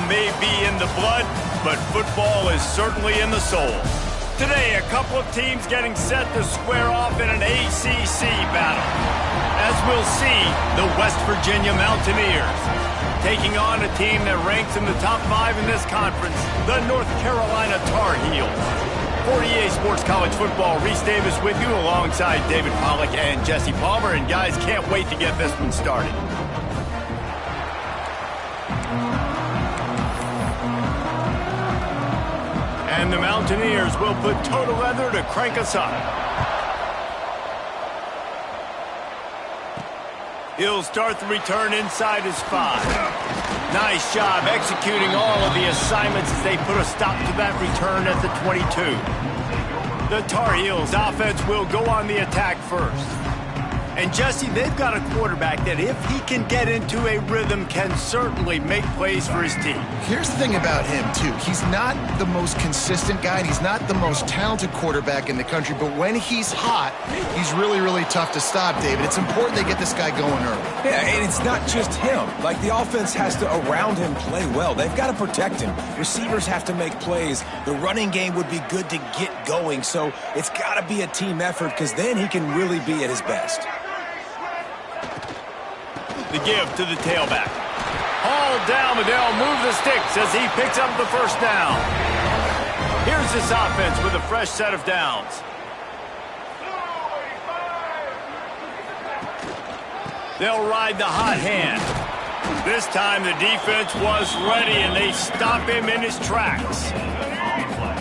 may be in the blood, but football is certainly in the soul. Today, a couple of teams getting set to square off in an ACC battle. As we'll see, the West Virginia Mountaineers taking on a team that ranks in the top 5 in this conference, the North Carolina Tar Heels. For EA Sports College Football, Reese Davis with you alongside David Pollack and Jesse Palmer. And guys, can't wait to get this one started. And the Mountaineers will put total leather to crank us up. He'll start the return inside his 5. Nice job executing all of the assignments as they put a stop to that return at the 22. The Tar Heels offense will go on the attack first. And Jesse, they've got a quarterback that if he can get into a rhythm can certainly make plays for his team. Here's the thing about him, too. He's not the most consistent guy, and he's not the most talented quarterback in the country, but when he's hot, he's really, really tough to stop, David. It's important they get this guy going early. Yeah, and it's not just him. Like, the offense has to, around him, play well. They've got to protect him. Receivers have to make plays. The running game would be good to get going, so it's got to be a team effort because then he can really be at his best. The give to the tailback. Hauled down, but they'll move the sticks as he picks up the first down. Here's this offense with a fresh set of downs. They'll ride the hot hand. This time the defense was ready, and they stop him in his tracks.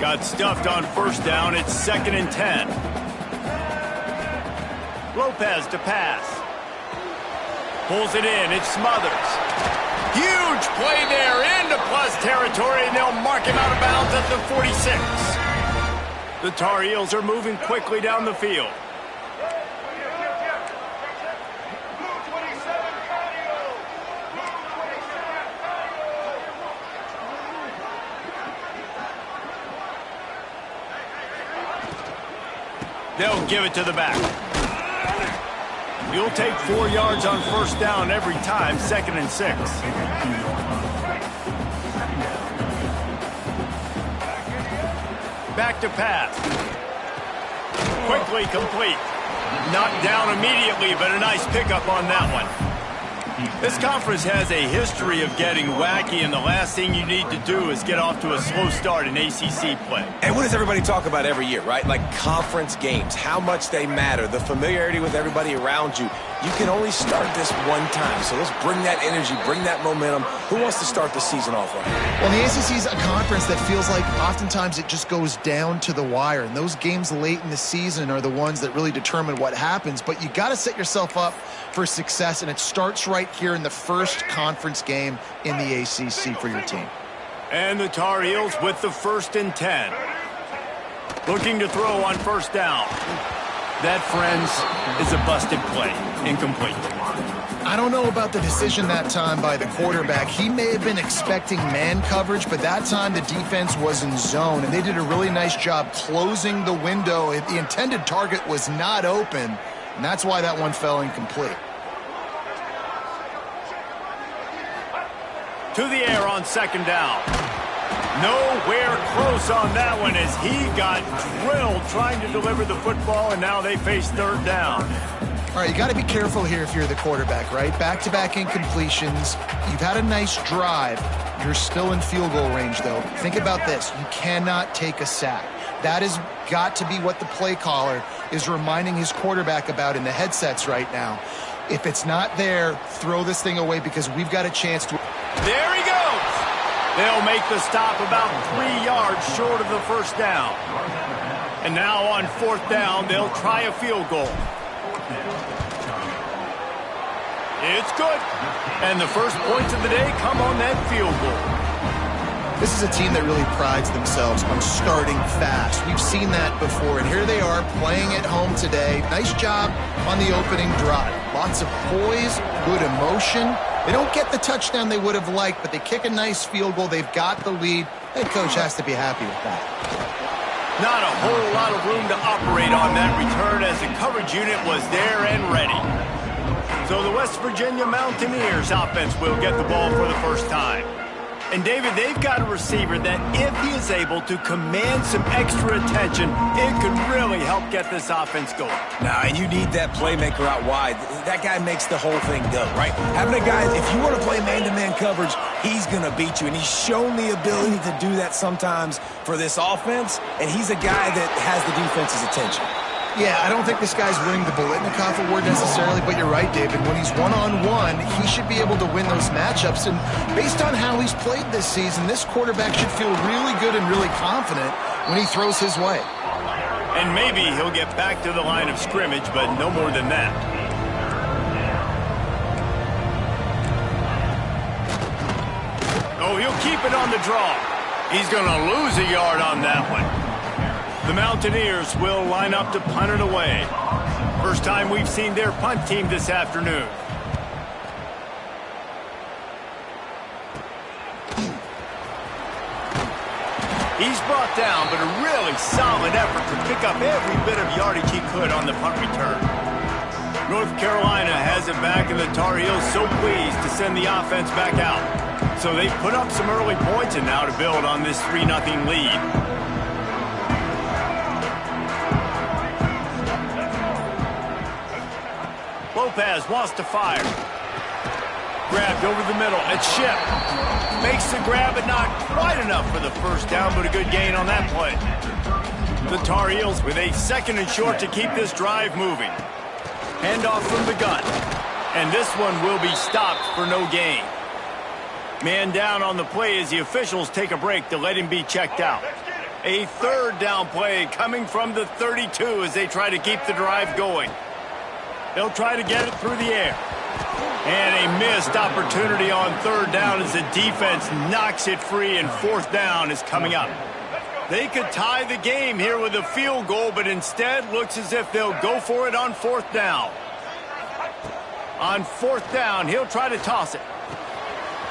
Got stuffed on first down. It's 2nd and 10. Lopez to pass. Pulls it in. It smothers. Huge play there into plus territory, and they'll mark him out of bounds at the 46. The Tar Heels are moving quickly down the field. They'll give it to the back. You'll take 4 yards on first down every time, 2nd and 6. Back to pass. Quickly complete. Knocked down immediately, but a nice pickup on that one. This conference has a history of getting wacky, and the last thing you need to do is get off to a slow start in ACC play. And what does everybody talk about every year, right? Like conference games, how much they matter, the familiarity with everybody around you. You can only start this one time, so let's bring that energy, bring that momentum. Who wants to start the season off right? Well, the ACC is a conference that feels like oftentimes it just goes down to the wire, and those games late in the season are the ones that really determine what happens. But you got to set yourself up for success, and it starts right here in the first conference game in the ACC for your team. And the Tar Heels with the 1st and 10. Looking to throw on first down. That, friends, is a busted play. Incomplete. I don't know about the decision that time by the quarterback. He may have been expecting man coverage, but that time the defense was in zone, and they did a really nice job closing the window. The intended target was not open, and that's why that one fell incomplete. To the air on 2nd down. Nowhere close on that one as he got drilled trying to deliver the football, and now they face 3rd down. All right, you got to be careful here if you're the quarterback, right? Back-to-back incompletions. You've had a nice drive. You're still in field goal range, though. Think about this. You cannot take a sack. That has got to be what the play caller is reminding his quarterback about in the headsets right now. If it's not there, throw this thing away because we've got a chance to... There he goes! They'll make the stop about 3 yards short of the first down. And now on 4th down, they'll try a field goal. It's good. And the first points of the day come on that field goal. This is a team that really prides themselves on starting fast. We've seen that before, and here they are playing at home today. Nice job on the opening drive. Lots of poise, good emotion. They don't get the touchdown they would have liked, but they kick a nice field goal. They've got the lead. Head coach has to be happy with that. Not a whole lot of room to operate on that return as the coverage unit was there and ready. So the West Virginia Mountaineers offense will get the ball for the first time. And, David, they've got a receiver that if he is able to command some extra attention, it could really help get this offense going. Nah, and you need that playmaker out wide. That guy makes the whole thing go, right? Having a guy, if you want to play man-to-man coverage, he's going to beat you. And he's shown the ability to do that sometimes for this offense, and he's a guy that has the defense's attention. Yeah, I don't think this guy's winning the Biletnikoff Award necessarily, but you're right, David. When he's one-on-one, he should be able to win those matchups. And based on how he's played this season, this quarterback should feel really good and really confident when he throws his way. And maybe he'll get back to the line of scrimmage, but no more than that. Oh, he'll keep it on the draw. He's going to lose a yard on that one. The Mountaineers will line up to punt it away. First time we've seen their punt team this afternoon. He's brought down, but a really solid effort to pick up every bit of yardage he could on the punt return. North Carolina has it back, and the Tar Heels so pleased to send the offense back out. So they put up some early points and now to build on this 3-0 lead. Lopez wants to fire. Grabbed over the middle. It's Ship. Makes the grab, but not quite enough for the first down, but a good gain on that play. The Tar Heels with a 2nd and short to keep this drive moving. Handoff from the gun. And this one will be stopped for no gain. Man down on the play as the officials take a break to let him be checked out. A 3rd down play coming from the 32 as they try to keep the drive going. They'll try to get it through the air. And a missed opportunity on 3rd down as the defense knocks it free, and 4th down is coming up. They could tie the game here with a field goal, but instead looks as if they'll go for it on 4th down. On 4th down, he'll try to toss it.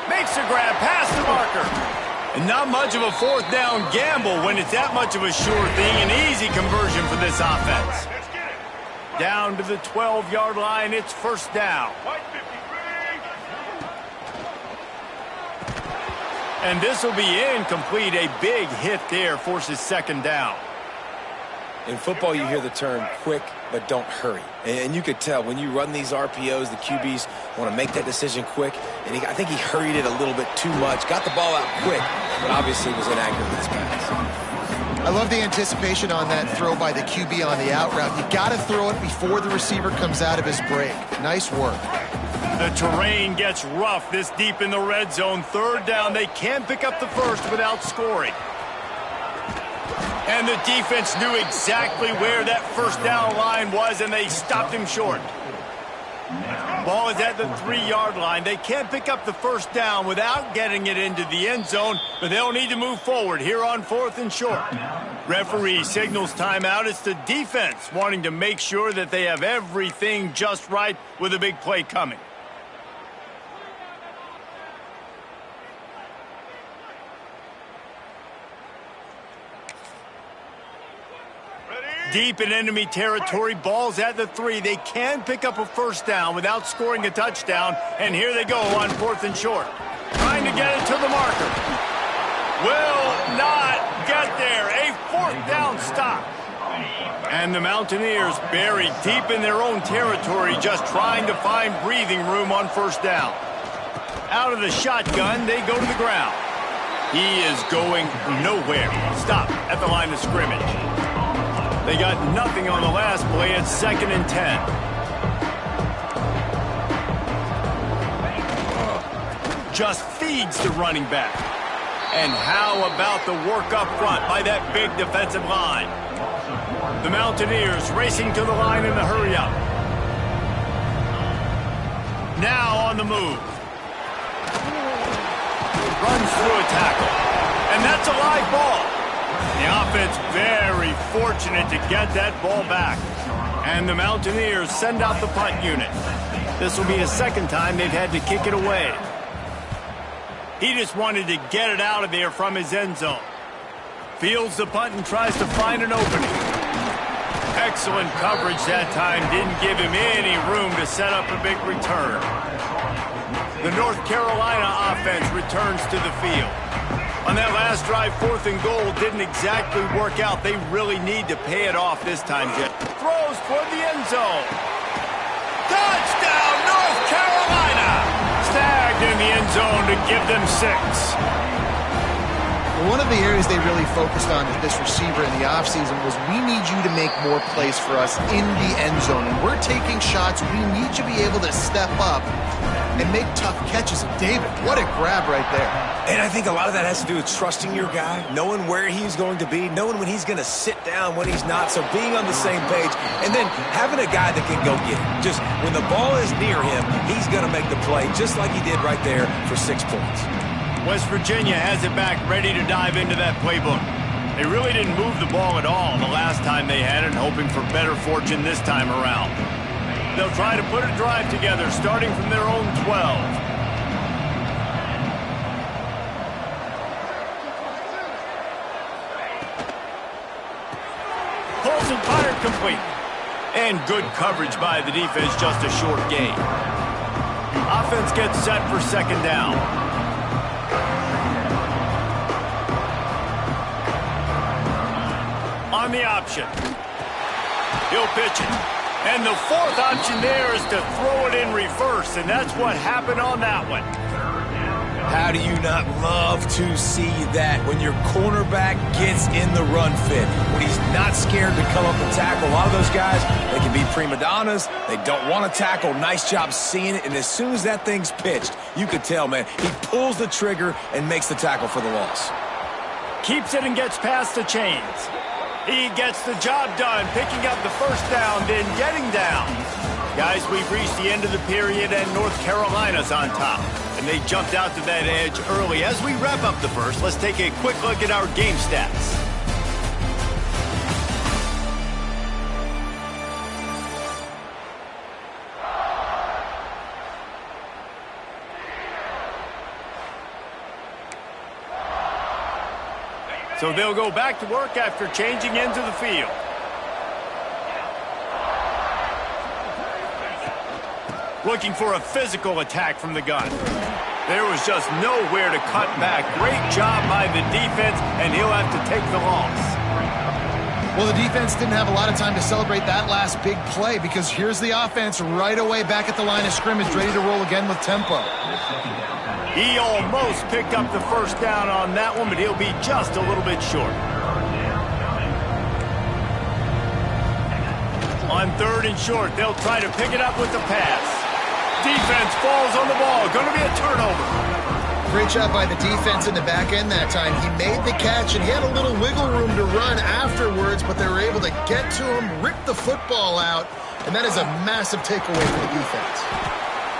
Makes a grab past the marker. And not much of a 4th down gamble when it's that much of a sure thing. An easy conversion for this offense. Down to the 12-yard line, it's 1st down. And this will be incomplete. A big hit there forces 2nd down. In football, you hear the term quick, but don't hurry. And you could tell when you run these RPOs, the QBs want to make that decision quick. And I think he hurried it a little bit too much. Got the ball out quick, but obviously was inaccurate with his pass. I love the anticipation on that throw by the QB on the out route. You got to throw it before the receiver comes out of his break. Nice work. The terrain gets rough this deep in the red zone. 3rd down, they can't pick up the first without scoring. And the defense knew exactly where that 1st down line was, and they stopped him short. Ball is at the 3-yard line. They can't pick up the 1st down without getting it into the end zone, but they'll need to move forward here on 4th and short. Referee signals timeout. It's the defense wanting to make sure that they have everything just right with a big play coming. Deep in enemy territory, ball's at the 3. They can pick up a 1st down without scoring a touchdown, and here they go on 4th and short. Trying to get it to the marker. Will not get there. A 4th down stop. And the Mountaineers buried deep in their own territory, just trying to find breathing room on 1st down. Out of the shotgun, they go to the ground. He is going nowhere. Stop at the line of scrimmage. They got nothing on the last play. It's 2nd and 10. Just feeds the running back. And how about the work up front by that big defensive line? The Mountaineers racing to the line in the hurry-up. Now on the move. Runs through a tackle. And that's a live ball. The offense very fortunate to get that ball back. And the Mountaineers send out the punt unit. This will be a 2nd time they've had to kick it away. He just wanted to get it out of there from his end zone. Fields the punt and tries to find an opening. Excellent coverage that time. Didn't give him any room to set up a big return. The North Carolina offense returns to the field. On that last drive, 4th and goal didn't exactly work out. They really need to pay it off this time, Jeff. Throws toward the end zone. Touchdown, North Carolina! Snagged in the end zone to give them 6. Well, one of the areas they really focused on with this receiver in the offseason was we need you to make more plays for us in the end zone. And we're taking shots. We need you to be able to step up and make tough catches. And David, what a grab right there. And I think a lot of that has to do with trusting your guy, knowing where he's going to be, knowing when he's going to sit down, when he's not. So being on the same page, and then having a guy that can go get it. Just when the ball is near him, he's going to make the play just like he did right there for 6 points. West Virginia has it back, ready to dive into that playbook. They really didn't move the ball at all the last time they had it, hoping for better fortune this time around. They'll try to put a drive together, starting from their own 12. Pulls and fired complete. And good coverage by the defense, just a short gain. Offense gets set for 2nd down. On the option. He'll pitch it. And the 4th option there is to throw it in reverse, and that's what happened on that one. How do you not love to see that when your cornerback gets in the run fit, when he's not scared to come up and tackle? A lot of those guys, they can be prima donnas. They don't want to tackle. Nice job seeing it, and as soon as that thing's pitched, you could tell, man, he pulls the trigger and makes the tackle for the loss. Keeps it and gets past the chains. He gets the job done, picking up the 1st down, then getting down. Guys, we've reached the end of the period, and North Carolina's on top. And they jumped out to that edge early. As we wrap up the first, let's take a quick look at our game stats. So they'll go back to work after changing into the field. Looking for a physical attack from the gun. There was just nowhere to cut back. Great job by the defense, and he'll have to take the loss. Well, the defense didn't have a lot of time to celebrate that last big play because here's the offense right away back at the line of scrimmage, ready to roll again with tempo. He almost picked up the 1st down on that one, but he'll be just a little bit short. On 3rd and short, they'll try to pick it up with the pass. Defense falls on the ball. Going to be a turnover. Great job by the defense in the back end that time. He made the catch, and he had a little wiggle room to run afterwards, but they were able to get to him, rip the football out, and that is a massive takeaway for the defense.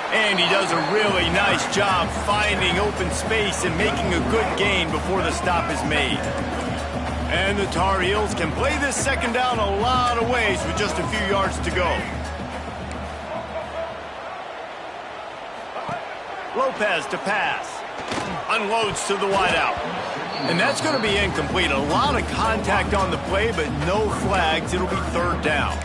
And he does a really nice job finding open space and making a good gain before the stop is made. And the Tar Heels can play this 2nd down a lot of ways with just a few yards to go. Lopez to pass. Unloads to the wideout. And that's going to be incomplete. A lot of contact on the play, but no flags. It'll be 3rd down.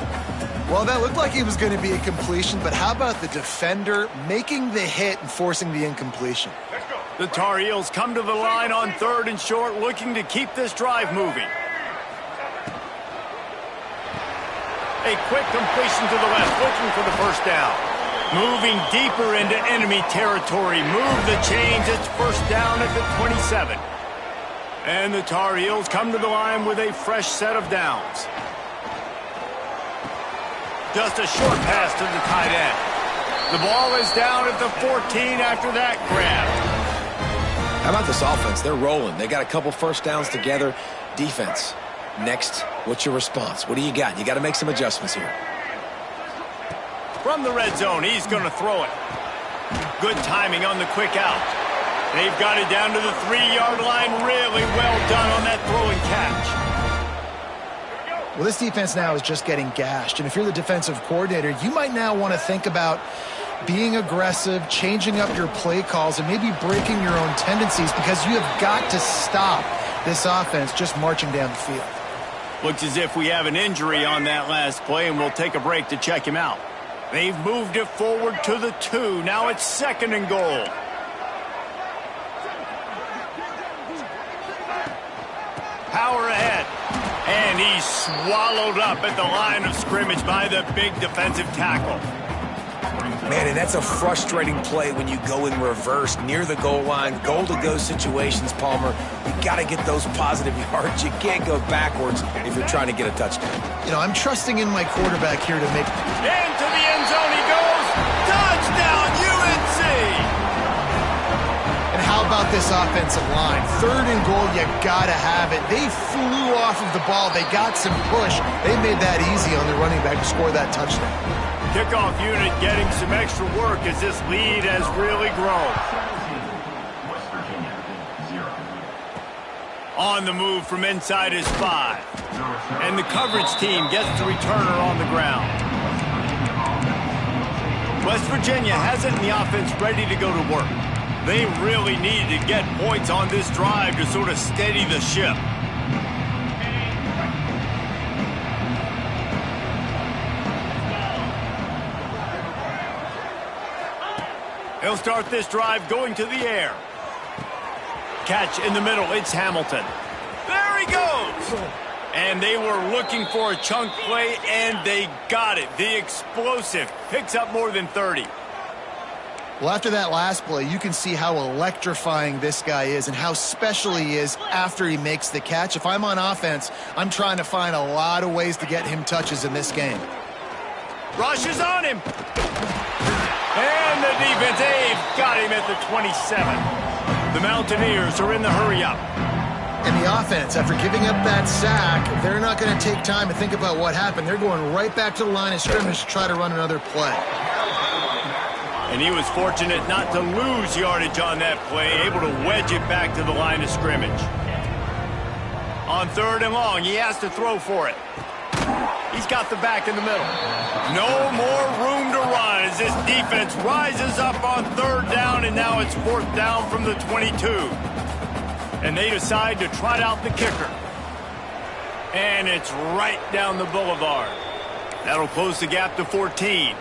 Well, that looked like it was going to be a completion, but how about the defender making the hit and forcing the incompletion? The Tar Heels come to the line on 3rd and short, looking to keep this drive moving. A quick completion to the left, looking for the 1st down. Moving deeper into enemy territory. Move the chains. It's 1st down at the 27. And the Tar Heels come to the line with a fresh set of downs. Just a short pass to the tight end. The ball is down at the 14 after that grab. How about this offense? They're rolling. They got a couple 1st downs together. Defense. Next, what's your response? What do you got? You got to make some adjustments here. From the red zone, he's going to throw it. Good timing on the quick out. They've got it down to the 3-yard line. Really well done on that throw and catch. Well, this defense now is just getting gashed. And if you're the defensive coordinator, you might now want to think about being aggressive, changing up your play calls, and maybe breaking your own tendencies because you have got to stop this offense just marching down the field. Looks as if we have an injury on that last play, and we'll take a break to check him out. They've moved it forward to the 2. Now it's 2nd and goal. Power ahead. And he's swallowed up at the line of scrimmage by the big defensive tackle. Man, and that's a frustrating play when you go in reverse near the goal line. Goal-to-go situations, Palmer. You got to get those positive yards. You can't go backwards if you're trying to get a touchdown. You know, I'm trusting in my quarterback here to make... Into the end zone he goes. Touchdown, UNC! And how about this offensive line? 3rd and goal, you got to have it. They flew off of the ball. They got some push. They made that easy on their running back to score that touchdown. Kickoff unit getting some extra work as this lead has really grown. On the move from inside his 5. And the coverage team gets the returner on the ground. West Virginia has it in the offense ready to go to work. They really need to get points on this drive to sort of steady the ship. He'll start this drive going to the air. Catch in the middle. It's Hamilton. There he goes. And they were looking for a chunk play, and they got it. The explosive picks up more than 30. Well, after that last play, you can see how electrifying this guy is and how special he is after he makes the catch. If I'm on offense, I'm trying to find a lot of ways to get him touches in this game. Rush is on him. And the defense, they've got him at the 27. The Mountaineers are in the hurry-up. And the offense, after giving up that sack, they're not going to take time to think about what happened. They're going right back to the line of scrimmage to try to run another play. And he was fortunate not to lose yardage on that play, able to wedge it back to the line of scrimmage. On 3rd and long, he has to throw for it. He's got the back in the middle. No more room to run as this defense rises up on 3rd down, and now it's 4th down from the 22. And they decide to trot out the kicker. And it's right down the boulevard. That'll close the gap to 14.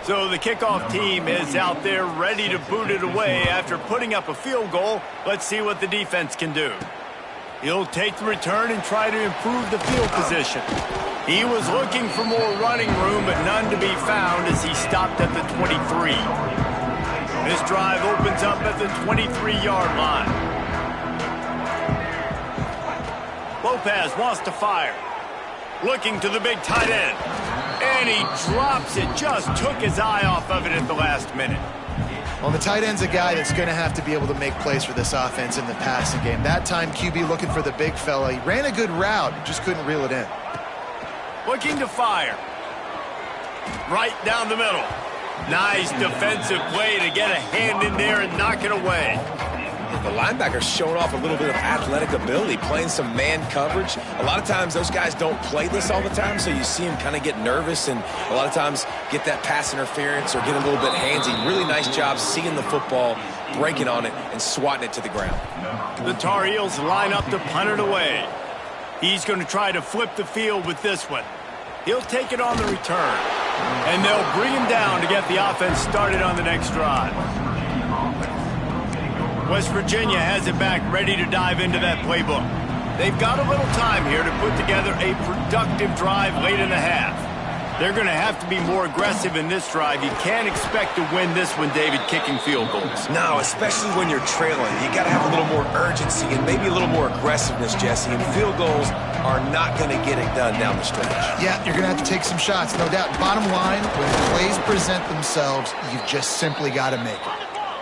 So the kickoff team is out there ready to boot it away after putting up a field goal. Let's see what the defense can do. He'll take the return and try to improve the field position. He was looking for more running room, but none to be found as he stopped at the 23. This drive opens up at the 23-yard line. Lopez wants to fire. Looking to the big tight end. And he drops it. Just took his eye off of it at the last minute. Well, the tight end's a guy that's going to have to be able to make plays for this offense in the passing game. That time, QB looking for the big fella. He ran a good route, just couldn't reel it in. Looking to fire. Right down the middle. Nice defensive play to get a hand in there and knock it away. The linebacker's showing off a little bit of athletic ability, playing some man coverage. A lot of times those guys don't play this all the time, so you see him kind of get nervous and a lot of times get that pass interference or get a little bit handsy. Really nice job seeing the football, breaking on it, and swatting it to the ground. The Tar Heels line up to punt it away. He's going to try to flip the field with this one. He'll take it on the return, and they'll bring him down to get the offense started on the next drive. West Virginia has it back, ready to dive into that playbook. They've got a little time here to put together a productive drive late in the half. They're going to have to be more aggressive in this drive. You can't expect to win this one, David, kicking field goals. No, especially when you're trailing. You got to have a little more urgency and maybe a little more aggressiveness, Jesse. And field goals are not going to get it done down the stretch. Yeah, you're going to have to take some shots, no doubt. Bottom line, when plays present themselves, you've just simply got to make it.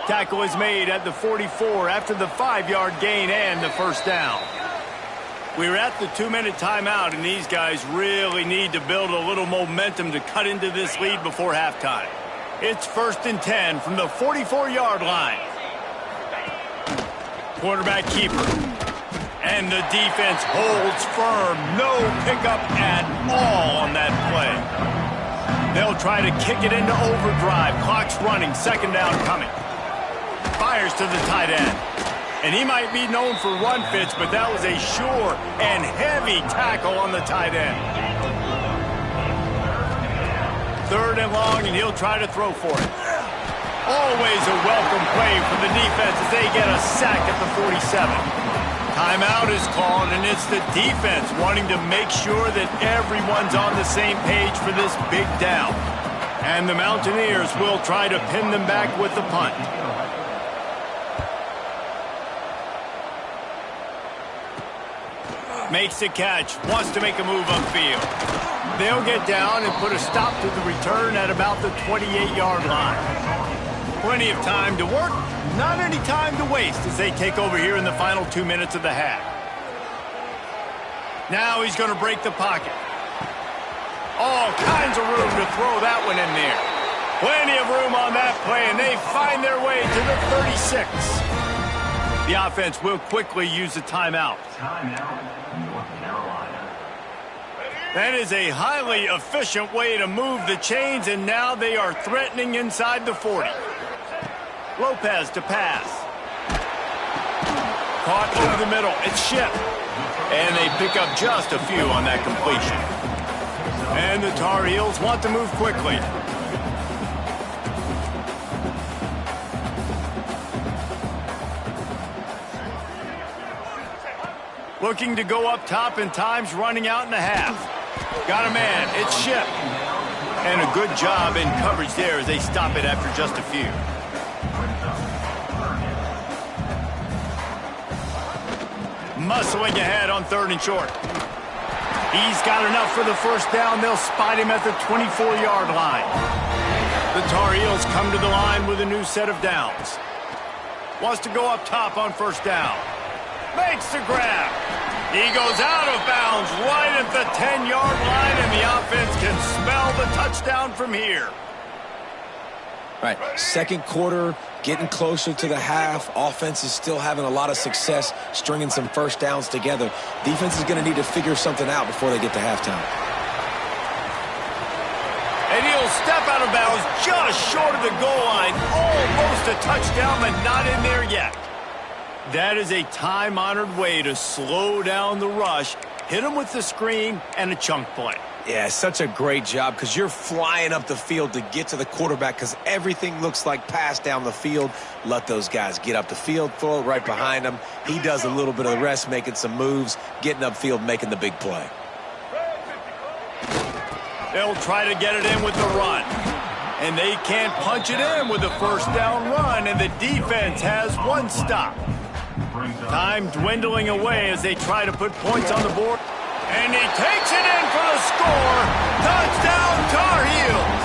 Tackle is made at the 44 after the 5-yard gain and the first down. We're at the 2-minute timeout, and these guys really need to build a little momentum to cut into this lead before halftime. It's 1st and 10 from the 44-yard line. Quarterback keeper. And the defense holds firm. No pickup at all on that play. They'll try to kick it into overdrive. Clock's running. 2nd down coming. Fires to the tight end. And he might be known for run fits, but that was a sure and heavy tackle on the tight end. 3rd and long, and he'll try to throw for it. Always a welcome play for the defense as they get a sack at the 47. Timeout is called, and it's the defense wanting to make sure that everyone's on the same page for this big down. And the Mountaineers will try to pin them back with the punt. Makes the catch, wants to make a move upfield. They'll get down and put a stop to the return at about the 28-yard line. Plenty of time to work, not any time to waste as they take over here in the final 2 minutes of the half. Now he's going to break the pocket. All kinds of room to throw that one in there. Plenty of room on that play, and they find their way to the 36. The offense will quickly use a timeout. Timeout, North Carolina. That is a highly efficient way to move the chains, and now they are threatening inside the 40. Lopez to pass. Caught over the middle. It's Ship. And they pick up just a few on that completion. And the Tar Heels want to move quickly. Looking to go up top, and time's running out in the half. Got a man. It's Ship. And a good job in coverage there as they stop it after just a few. Muscling ahead on 3rd and short. He's got enough for the first down. They'll spot him at the 24-yard line. The Tar Heels come to the line with a new set of downs. Wants to go up top on 1st down. Makes the grab. He goes out of bounds right at the 10-yard line, and the offense can smell the touchdown from here. Right, 2nd quarter, getting closer to the half. Offense is still having a lot of success stringing some 1st downs together. Defense is going to need to figure something out before they get to halftime. And he'll step out of bounds just short of the goal line. Almost a touchdown, but not in there yet. That is a time-honored way to slow down the rush, hit them with the screen, and a chunk play. Yeah, such a great job because you're flying up the field to get to the quarterback because everything looks like pass down the field. Let those guys get up the field, throw it right behind him. He does a little bit of the rest, making some moves, getting upfield, making the big play. They'll try to get it in with the run. And they can't punch it in with a 1st down run, and the defense has one stop. Time dwindling away as they try to put points on the board. And he takes it in for the score. Touchdown, Tar Heels.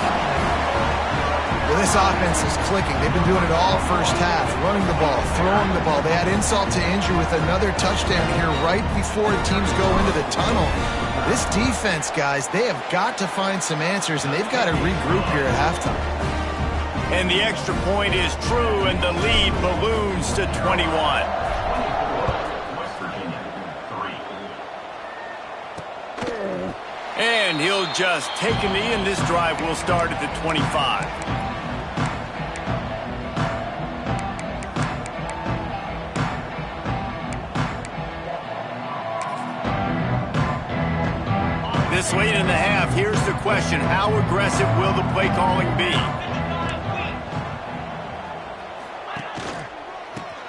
Well, this offense is clicking. They've been doing it all 1st half, running the ball, throwing the ball. They had insult to injury with another touchdown here right before teams go into the tunnel. This defense, guys, they have got to find some answers, and they've got to regroup here at halftime. And the extra point is true, and the lead balloons to 21. And he'll just take a knee, and this drive will start at the 25. This late in the half, here's the question. How aggressive will the play calling be?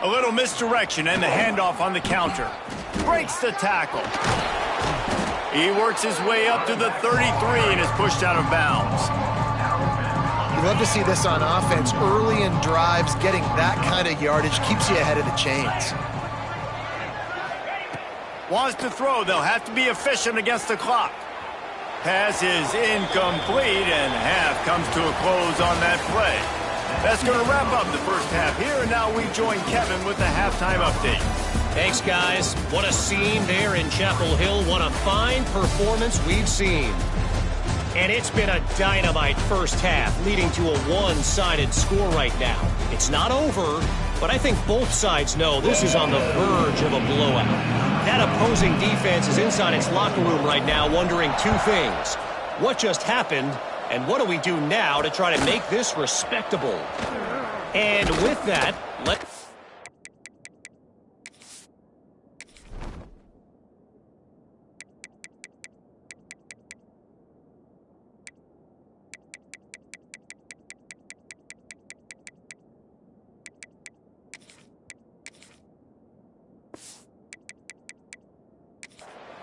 A little misdirection and the handoff on the counter. Breaks the tackle. He works his way up to the 33 and is pushed out of bounds. You love to see this on offense. Early in drives, getting that kind of yardage keeps you ahead of the chains. Wants to throw. They'll have to be efficient against the clock. Pass is incomplete, and half comes to a close on that play. That's going to wrap up the 1st half here, and now we join Kevin with the halftime update. Thanks, guys. What a scene there in Chapel Hill. What a fine performance we've seen. And it's been a dynamite 1st half, leading to a one-sided score right now. It's not over, but I think both sides know this is on the verge of a blowout. That opposing defense is inside its locker room right now wondering 2 things. What just happened, and what do we do now to try to make this respectable? And with that, let's...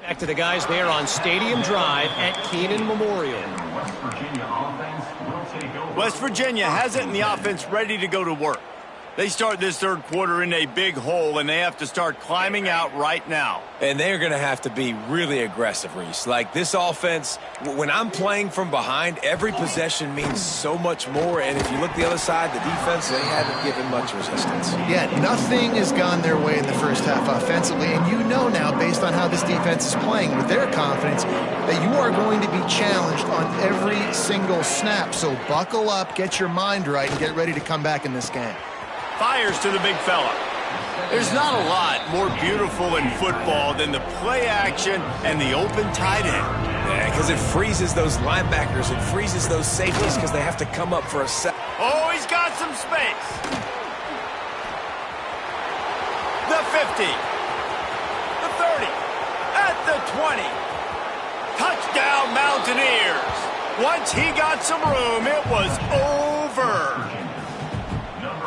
Back to the guys there on Stadium Drive at Keenan Memorial. West Virginia offense will take over. West Virginia has it in the offense ready to go to work. They start this third quarter in a big hole, and they have to start climbing out right now. And they're going to have to be really aggressive, Reese. Like this offense, when I'm playing from behind, every possession means so much more. And if you look the other side, the defense, they haven't given much resistance. Yeah, nothing has gone their way in the first half offensively. And you know now, based on how this defense is playing with their confidence, that you are going to be challenged on every single snap. So buckle up, get your mind right, and get ready to come back in this game. Fires to the big fella. There's not a lot more beautiful in football than the play action and the open tight end. Yeah, because it freezes those linebackers. It freezes those safeties because they have to come up for a set. Oh, he's got some space. The 50. The 30. At the 20. Touchdown, Mountaineers. Once he got some room, it was over.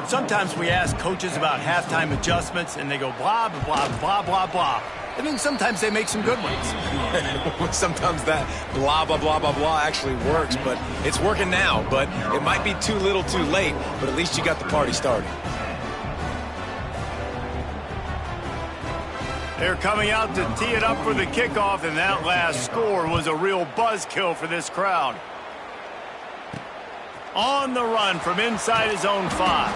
Sometimes we ask coaches about halftime adjustments, and they go blah, blah, blah, blah, blah. And then sometimes they make some good ones. Sometimes that blah, blah, blah, blah, blah actually works, but it's working now. But it might be too little too late, but at least you got the party started. They're coming out to tee it up for the kickoff, and that last score was a real buzzkill for this crowd. On the run from inside his own 5.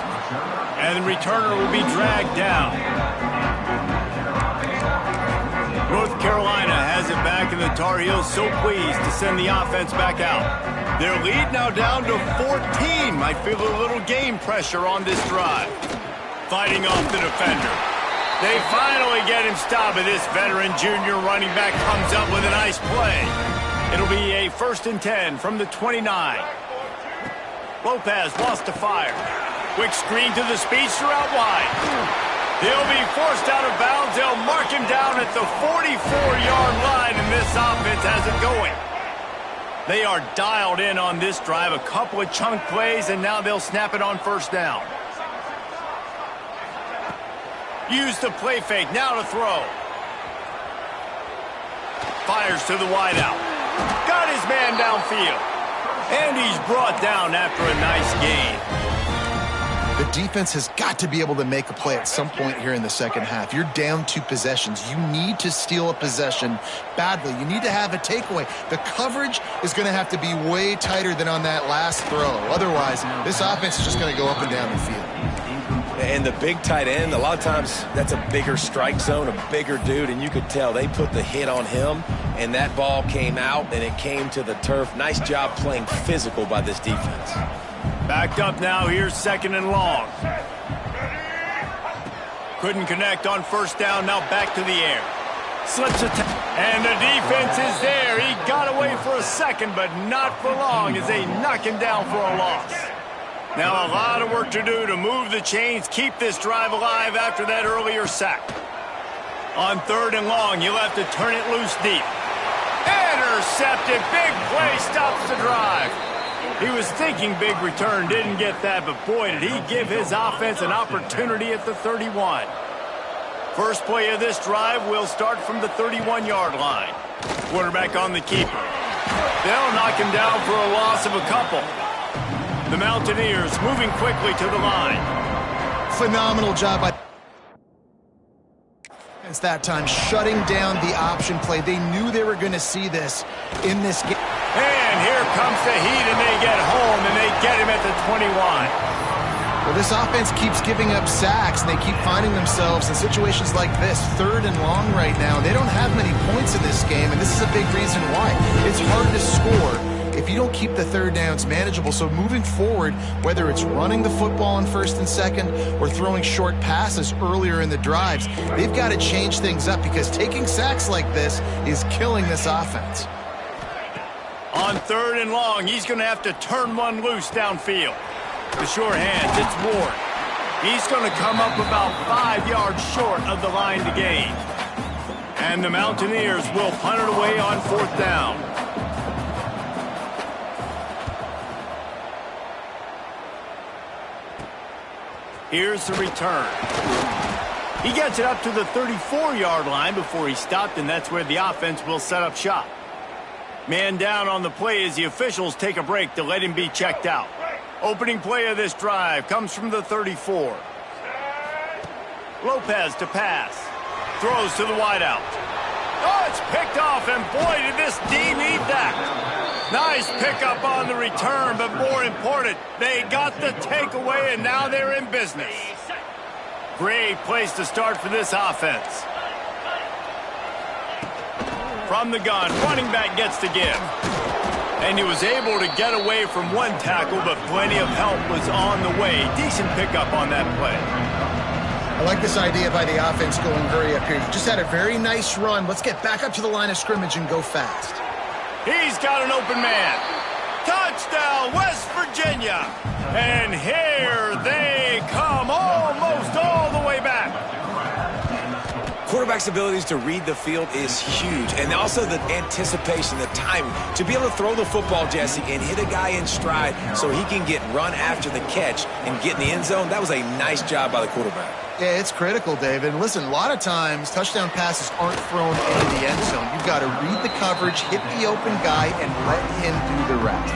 And the returner will be dragged down. North Carolina has it back, and the Tar Heels so pleased to send the offense back out. Their lead now down to 14. Might feel a little game pressure on this drive. Fighting off the defender. They finally get him stopped, but this veteran junior running back comes up with a nice play. It'll be a 1st and 10 from the 29. Lopez wants to fire. Quick screen to the speedster out wide. He'll be forced out of bounds. They'll mark him down at the 44-yard line, and this offense has it going. They are dialed in on this drive. A couple of chunk plays, and now they'll snap it on 1st down. Use the play fake. Now to throw. Fires to the wideout. Got his man downfield. And he's brought down after a nice gain. The defense has got to be able to make a play at some point here in the second half. You're down 2 possessions. You need to steal a possession badly. You need to have a takeaway. The coverage is going to have to be way tighter than on that last throw. Otherwise, this offense is just going to go up and down the field. And the big tight end, a lot of times that's a bigger strike zone, a bigger dude, and you could tell they put the hit on him, and that ball came out, and it came to the turf. Nice job playing physical by this defense. Backed up now. Here's 2nd and long. Couldn't connect on 1st down. Now back to the air. Slips a and the defense is there. He got away for a second, but not for long as they knock him down for a loss. Now a lot of work to do to move the chains, keep this drive alive after that earlier sack. On 3rd and long, you'll have to turn it loose deep. Intercepted. Big play stops the drive. He was thinking big return, didn't get that, but boy, did he give his offense an opportunity at the 31. First play of this drive will start from the 31-yard line. Quarterback on the keeper. They'll knock him down for a loss of a couple. The Mountaineers moving quickly to the line. Phenomenal job by it's that time, shutting down the option play. They knew they were going to see this in this game. And here comes the heat, and they get home, and they get him at the 21. Well, this offense keeps giving up sacks, and they keep finding themselves in situations like this, 3rd and long right now. They don't have many points in this game, and this is a big reason why. It's hard to score if you don't keep the 3rd downs manageable. So moving forward, whether it's running the football on 1st and 2nd or throwing short passes earlier in the drives, they've got to change things up because taking sacks like this is killing this offense. On 3rd and long, he's going to have to turn one loose downfield. The sure hands, it's Ward. He's going to come up about 5 yards short of the line to gain. And the Mountaineers will punt it away on 4th down. Here's the return. He gets it up to the 34-yard line before he stopped, and that's where the offense will set up shop. Man down on the play as the officials take a break to let him be checked out. Opening play of this drive comes from the 34. Lopez to pass. Throws to the wideout. Oh, it's picked off, and boy, did this D need that. Nice pickup on the return, but more important, they got the takeaway, and now they're in business. Great place to start for this offense. From the gun, running back gets to give. And he was able to get away from one tackle, but plenty of help was on the way. Decent pickup on that play. I like this idea by the offense going hurry up here. You just had a very nice run. Let's get back up to the line of scrimmage and go fast. He's got an open man. Touchdown, West Virginia. And here they come, almost all the way back. Quarterback's abilities to read the field is huge, and also the anticipation, the timing. To be able to throw the football, Jesse, and hit a guy in stride so he can get run after the catch and get in the end zone, that was a nice job by the quarterback. Yeah, it's critical, David. Listen, a lot of times touchdown passes aren't thrown into the end zone. You've got to read the coverage, hit the open guy, and let him do the rest.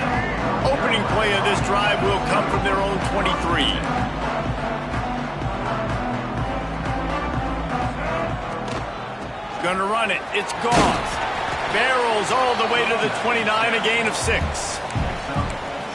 Opening play of this drive will come from their own 23. Gonna run it. It's Goss. Barrels all the way to the 29, a gain of 6.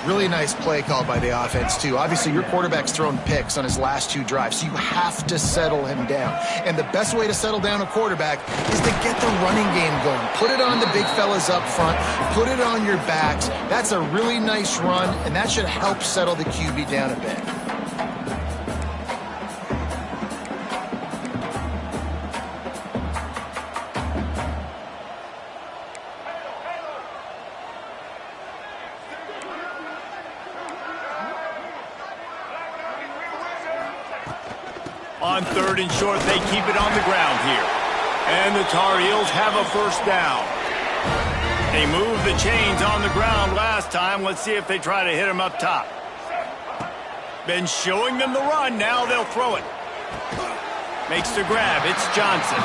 Really nice play call by the offense, too. Obviously, your quarterback's thrown picks on his last 2 drives, so you have to settle him down. And the best way to settle down a quarterback is to get the running game going. Put it on the big fellas up front. Put it on your backs. That's a really nice run, and that should help settle the QB down a bit. On 3rd and short, they keep it on the ground here. And the Tar Heels have a first down. They moved the chains on the ground last time. Let's see if they try to hit him up top. Been showing them the run. Now they'll throw it. Makes the grab. It's Johnson.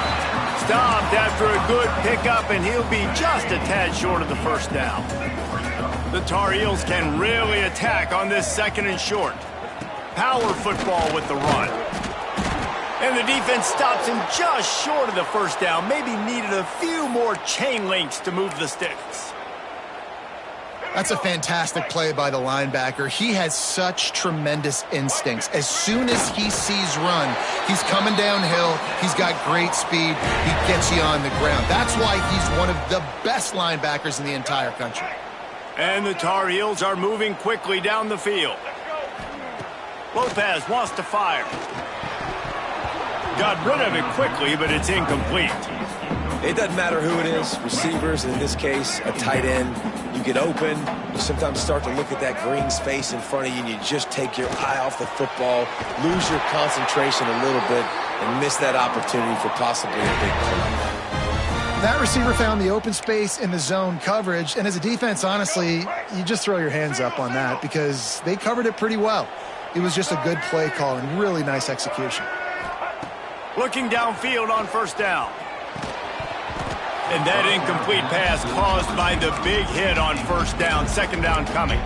Stopped after a good pickup, and he'll be just a tad short of the first down. The Tar Heels can really attack on this 2nd and short. Power football with the run. And the defense stops him just short of the first down. Maybe needed a few more chain links to move the sticks. That's a fantastic play by the linebacker. He has such tremendous instincts. As soon as he sees run, he's coming downhill. He's got great speed. He gets you on the ground. That's why he's one of the best linebackers in the entire country. And the Tar Heels are moving quickly down the field. Lopez wants to fire. Got rid of it quickly, but it's incomplete. It doesn't matter who it is, receivers, in this case, a tight end. You get open, you sometimes start to look at that green space in front of you, and you just take your eye off the football, lose your concentration a little bit, and miss that opportunity for possibly a big play. That receiver found the open space in the zone coverage, and as a defense, honestly, you just throw your hands up on that because they covered it pretty well. It was just a good play call and really nice execution. Looking downfield on first down. And that incomplete pass caused by the big hit on first down. 2nd down coming.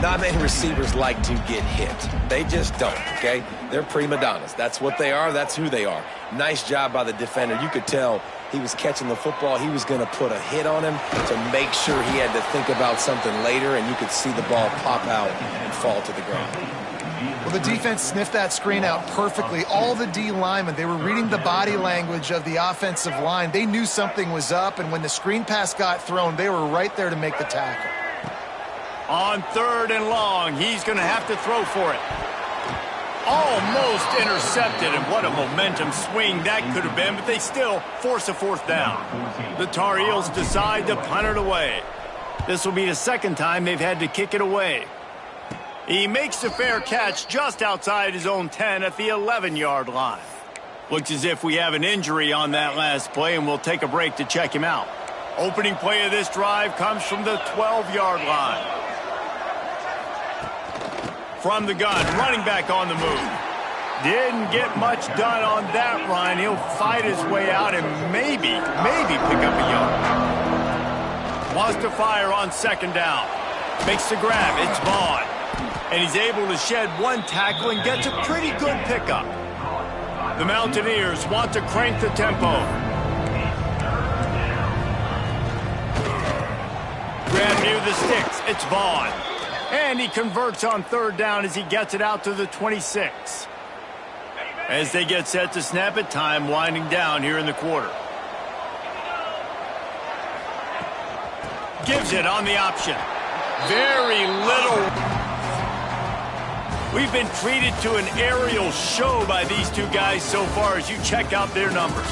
Not many receivers like to get hit. They just don't, okay? They're prima donnas. That's what they are. That's who they are. Nice job by the defender. You could tell he was catching the football. He was going to put a hit on him to make sure he had to think about something later, and you could see the ball pop out and fall to the ground. Well, the defense sniffed that screen out perfectly. All the D linemen, they were reading the body language of the offensive line. They knew something was up, and when the screen pass got thrown, they were right there to make the tackle. On 3rd and long, he's going to have to throw for it. Almost intercepted, and what a momentum swing that could have been, but they still force a 4th down. The Tar Heels decide to punt it away. This will be the 2nd time they've had to kick it away. He makes the fair catch just outside his own 10 at the 11-yard line. Looks as if we have an injury on that last play, and we'll take a break to check him out. Opening play of this drive comes from the 12-yard line. From the gun, running back on the move. Didn't get much done on that run. He'll fight his way out and maybe pick up a yard. Wants to fire on second down. Makes the grab. It's Vaughn. And he's able to shed one tackle and gets a pretty good pickup. The Mountaineers want to crank the tempo. Grab near the sticks. It's Vaughn. And he converts on third down as he gets it out to the 26. As they get set to snap it, time winding down here in the quarter. Gives it on the option. Very little. We've been treated to an aerial show by these two guys so far as you check out their numbers.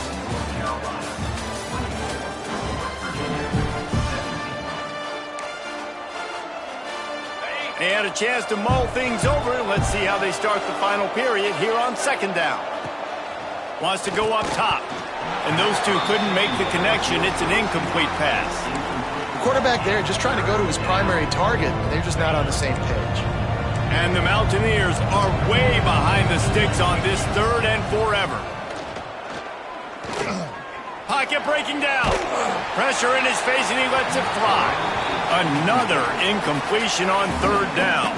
They had a chance to mull things over. Let's see how they start the final period here on second down. Wants to go up top. And those two couldn't make the connection. It's an incomplete pass. The quarterback there just trying to go to his primary target. They're just not on the same page. And the Mountaineers are way behind the sticks on this third and forever. Pocket breaking down. Pressure in his face and he lets it fly. Another incompletion on third down.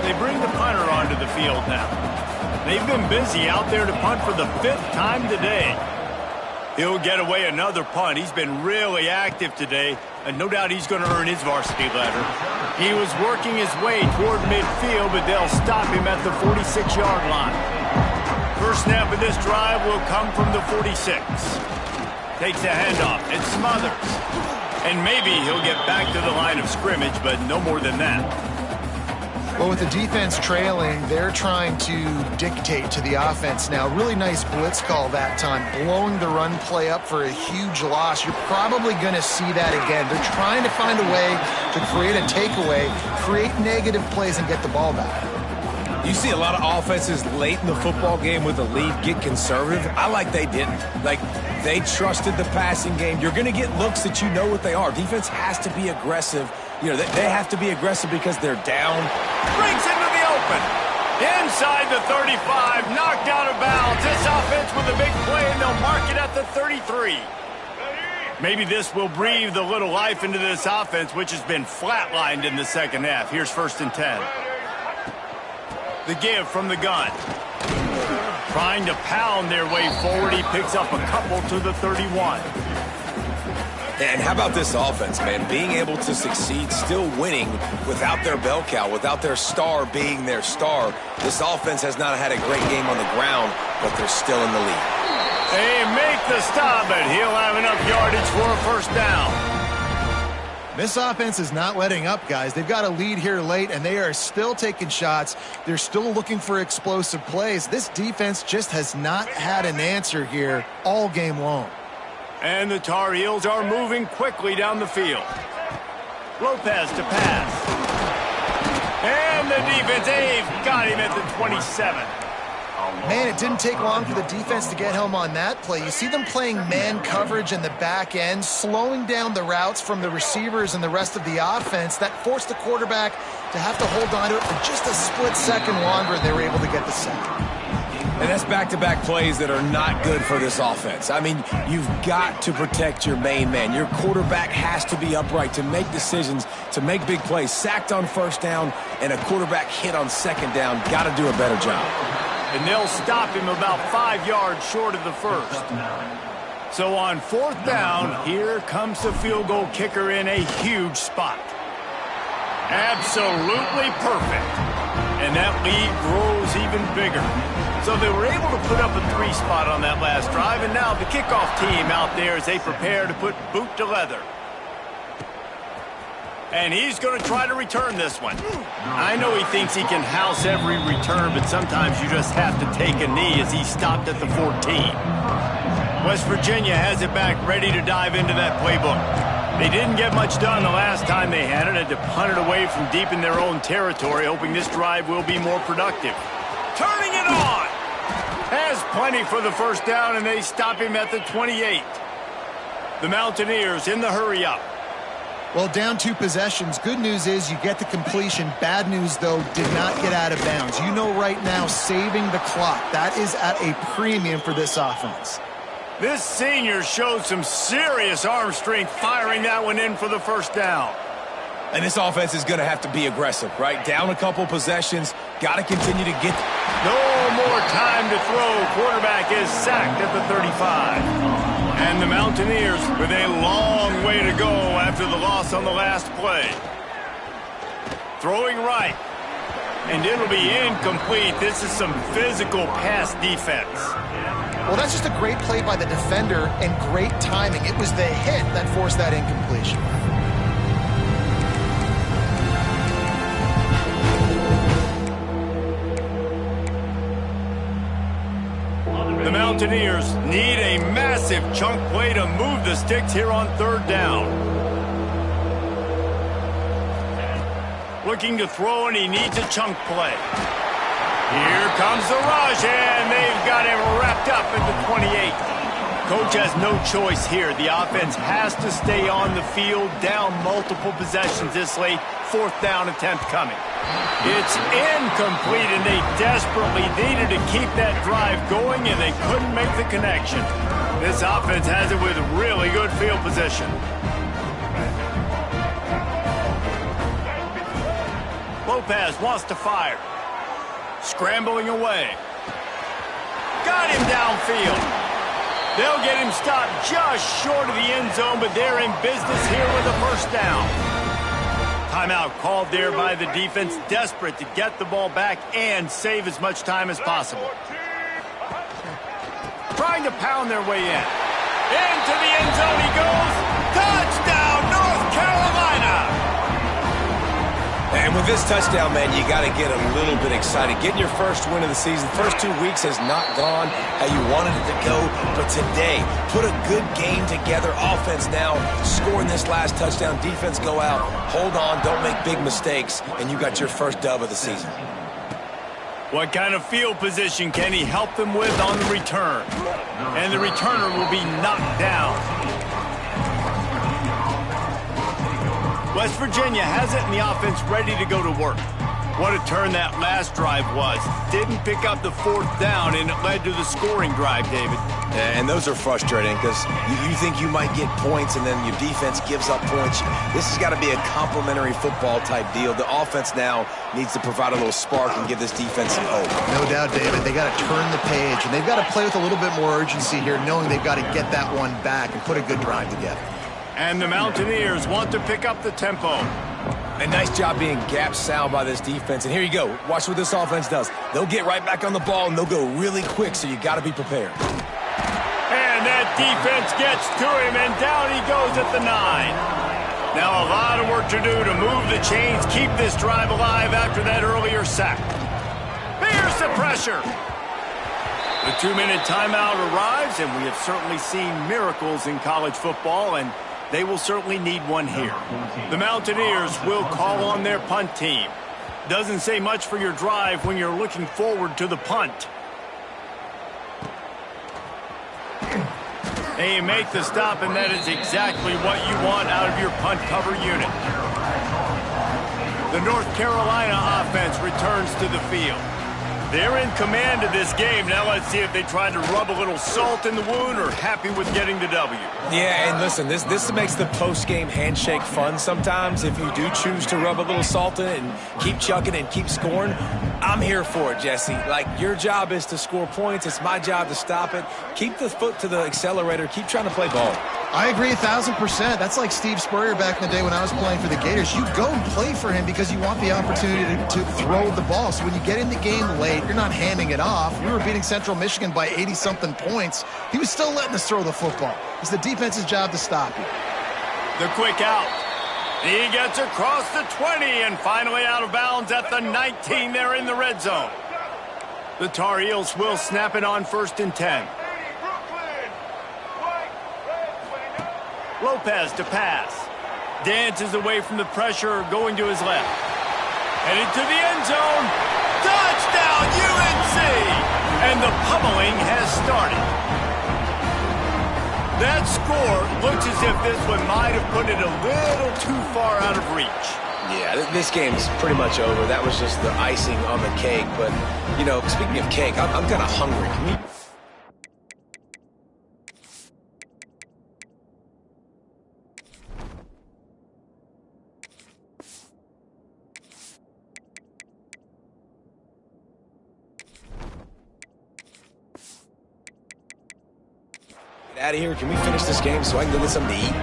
They bring the punter onto the field now. They've been busy out there to punt for the 5th time today. He'll get away another punt. He's been really active today, and no doubt he's going to earn his varsity letter. He was working his way toward midfield, but they'll stop him at the 46-yard line. First snap of this drive will come from the 46. Takes the handoff. It smothers. And maybe he'll get back to the line of scrimmage, but no more than that. Well, with the defense trailing, they're trying to dictate to the offense now. Really nice blitz call that time, blowing the run play up for a huge loss. You're probably going to see that again. They're trying to find a way to create a takeaway, create negative plays, and get the ball back. You see a lot of offenses late in the football game with a lead get conservative. I like they didn't. Like, they trusted the passing game. You're going to get looks that you know what they are. Defense has to be aggressive. You know, they have to be aggressive because they're down. Brings into the open. Inside the 35, knocked out of bounds. This offense with a big play, and they'll mark it at the 33. Maybe this will breathe a little life into this offense, which has been flatlined in the second half. Here's 1st and 10. The give from the gun. Trying to pound their way forward. He picks up a couple to the 31. And how about this offense, man? Being able to succeed, still winning without their bell cow, without their star being their star. This offense has not had a great game on the ground, but they're still in the lead. They make the stop, but he'll have enough yardage for a first down. This offense is not letting up, guys. They've got a lead here late, and they are still taking shots. They're still looking for explosive plays. This defense just has not had an answer here all game long. And the Tar Heels are moving quickly down the field. Lopez to pass. And the defense, they've got him at the 27. Man, it didn't take long for the defense to get home on that play. You see them playing man coverage in the back end, slowing down the routes from the receivers and the rest of the offense. That forced the quarterback to have to hold on to it for just a split second longer, and they were able to get the sack. And that's back-to-back plays that are not good for this offense. I mean, you've got to protect your main man. Your quarterback has to be upright to make decisions, to make big plays. Sacked on first down and a quarterback hit on second down. Got to do a better job. And they'll stop him about 5 yards short of the first. So on 4th down, here comes the field goal kicker in a huge spot. Absolutely perfect. And that lead grows even bigger. So they were able to put up a 3 spot on that last drive, and now the kickoff team out there as they prepare to put boot to leather. And he's going to try to return this one. I know he thinks he can house every return, but sometimes you just have to take a knee as he stopped at the 14. West Virginia has it back, ready to dive into that playbook. They didn't get much done the last time they had it, had to punt it away from deep in their own territory, hoping this drive will be more productive. Turning it on! Has plenty for the first down, and they stop him at the 28. The Mountaineers in the hurry-up. Well, down 2 possessions. Good news is you get the completion. Bad news, though, did not get out of bounds. You know right now, saving the clock, that is at a premium for this offense. This senior showed some serious arm strength firing that one in for the first down. And this offense is going to have to be aggressive, right? Down a couple possessions, got to continue to get... No more time to throw. Quarterback is sacked at the 35. And the Mountaineers with a long way to go after the loss on the last play. Throwing right. And it'll be incomplete. This is some physical pass defense. Well, that's just a great play by the defender and great timing. It was the hit that forced that incompletion. The Mountaineers need a massive chunk play to move the sticks here on 3rd down. Looking to throw, and he needs a chunk play. Here comes the rush, and they've got him wrapped up at the 28. Coach has no choice here. The offense has to stay on the field, down multiple possessions this late. 4th down attempt coming. It's incomplete, and they desperately needed to keep that drive going, and they couldn't make the connection. This offense has it with really good field position. Lopez wants to fire. Scrambling away. Got him downfield. They'll get him stopped just short of the end zone, but they're in business here with a 1st down. Timeout called there by the defense, desperate to get the ball back and save as much time as possible. Trying to pound their way in. Into the end zone he goes. Touchdown, North Carolina! And with this touchdown, man, you got to get a little bit excited. Getting your first win of the season. First 2 weeks has not gone how you wanted it to go. But today, put a good game together. Offense now scoring this last touchdown. Defense go out. Hold on. Don't make big mistakes. And you got your first dub of the season. What kind of field position can he help them with on the return? And the returner will be knocked down. West Virginia has it, and the offense ready to go to work. What a turn that last drive was. Didn't pick up the 4th down, and it led to the scoring drive, David. And those are frustrating because you think you might get points, and then your defense gives up points. This has got to be a complementary football type deal. The offense now needs to provide a little spark and give this defense some hope. No doubt, David. They got to turn the page, and they've got to play with a little bit more urgency here, knowing they've got to get that one back and put a good drive together. And the Mountaineers want to pick up the tempo. A nice job being gap sound by this defense. And here you go. Watch what this offense does. They'll get right back on the ball, and they'll go really quick, so you got to be prepared. And that defense gets to him, and down he goes at the 9. Now a lot of work to do to move the chains, keep this drive alive after that earlier sack. Here's the pressure. The 2-minute timeout arrives, and we have certainly seen miracles in college football, and they will certainly need one here. The Mountaineers will call on their punt team. Doesn't say much for your drive when you're looking forward to the punt. They make the stop, and that is exactly what you want out of your punt cover unit. The North Carolina offense returns to the field. They're in command of this game. Now let's see if they try to rub a little salt in the wound or happy with getting the W. Yeah, and listen, this makes the post-game handshake fun sometimes. If you do choose to rub a little salt in it and keep chucking and keep scoring, I'm here for it, Jesse. Like, your job is to score points. It's my job to stop it. Keep the foot to the accelerator. Keep trying to play ball. I agree 1,000%. That's like Steve Spurrier back in the day when I was playing for the Gators. You go and play for him because you want the opportunity to throw the ball. So when you get in the game late, you're not handing it off. We were beating Central Michigan by 80-something points. He was still letting us throw the football. It's the defense's job to stop you. The quick out. He gets across the 20 and finally out of bounds at the 19 there in the red zone. The Tar Heels will snap it on 1st and 10. Lopez to pass. Dances away from the pressure, going to his left. Headed to the end zone. Touchdown, UNC! And the pummeling has started. That score looks as if this one might have put it a little too far out of reach. Yeah, this game's pretty much over. That was just the icing on the cake. But, you know, speaking of cake, I'm kind of hungry. Can we... Get out of here. Can we finish this game so I can go get something to eat?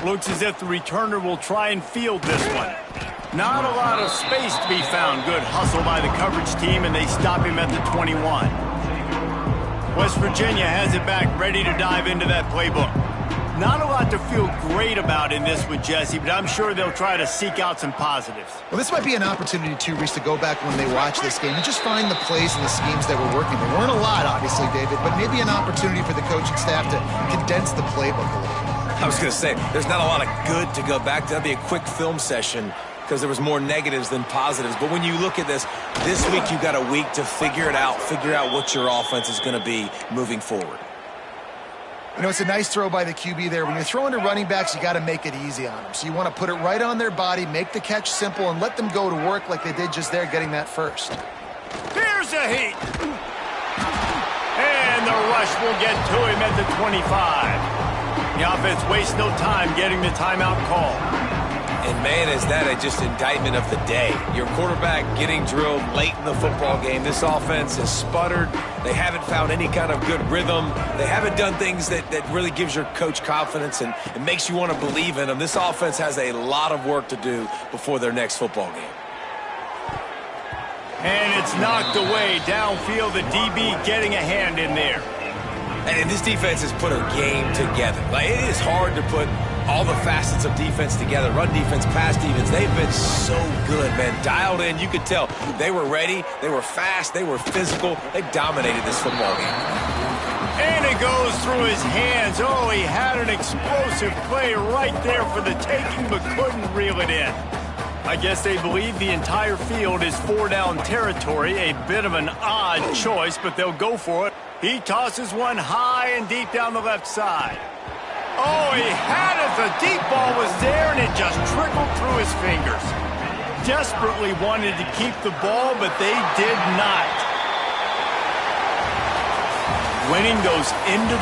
Looks as if the returner will try and field this one. Not a lot of space to be found. Good hustle by the coverage team, and they stop him at the 21. West Virginia has it back, ready to dive into that playbook. Not a lot to feel great about in this one, Jesse, but I'm sure they'll try to seek out some positives. Well, this might be an opportunity, too, Reese, to go back when they watch this game and just find the plays and the schemes that were working. There weren't a lot, obviously, David, but maybe an opportunity for the coaching staff to condense the playbook a little bit. I was going to say, there's not a lot of good to go back to. That'd be a quick film session because there was more negatives than positives. But when you look at this week you've got a week to figure it out, figure out what your offense is going to be moving forward. You know, it's a nice throw by the QB there. When you're throwing to running backs, you got to make it easy on them. So you want to put it right on their body, make the catch simple, and let them go to work like they did just there, getting that first. Here's a heat. And the rush will get to him at the 25. The offense wastes no time getting the timeout call. And, man, is that just indictment of the day. Your quarterback getting drilled late in the football game. This offense has sputtered. They haven't found any kind of good rhythm. They haven't done things that really gives your coach confidence and it makes you want to believe in them. This offense has a lot of work to do before their next football game. And it's knocked away downfield. The DB getting a hand in there. And this defense has put a game together. Like, it is hard to put all the facets of defense together. Run defense, pass defense. They've been so good, man. Dialed in. You could tell they were ready. They were fast. They were physical. They dominated this football game. And it goes through his hands. Oh, he had an explosive play right there for the taking, but couldn't reel it in. I guess they believe the entire field is 4-down territory. A bit of an odd choice, but they'll go for it. He tosses one high and deep down the left side. Oh, he had it. The deep ball was there, and it just trickled through his fingers. Desperately wanted to keep the ball, but they did not. Winning goes into